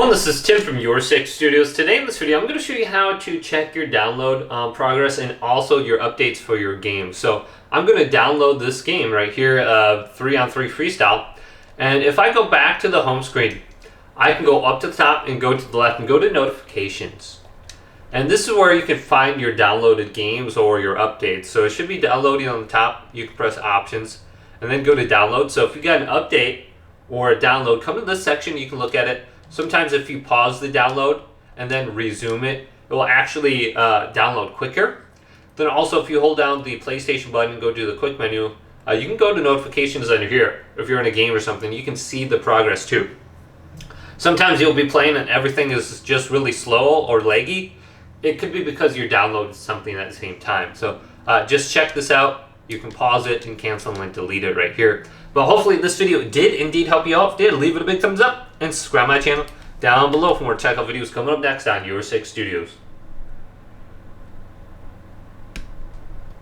Hello, this is Tim from YourSixStudios. Today in this video, I'm going to show you how to check your download progress and also your updates for your game. So I'm going to download this game right here, 3-on-3 Freestyle. And if I go back to the home screen, I can go up to the top and go to the left and go to notifications. And this is where you can find your downloaded games or your updates. So it should be downloading on the top. You can press options and then go to download. So if you got an update or a download, come to this section, you can look at it. Sometimes if you pause the download and then resume it, it will actually download quicker. Then also if you hold down the PlayStation button and go to the quick menu, you can go to notifications under here. If you're in a game or something, you can see the progress too. Sometimes you'll be playing and everything is just really slow or laggy. It could be because you're downloading something at the same time. So just check this out. You can pause it and cancel and delete it right here. But hopefully this video did indeed help you out. If it did, leave it a big thumbs up and subscribe to my channel down below for more tech videos coming up next on YourSixStudios.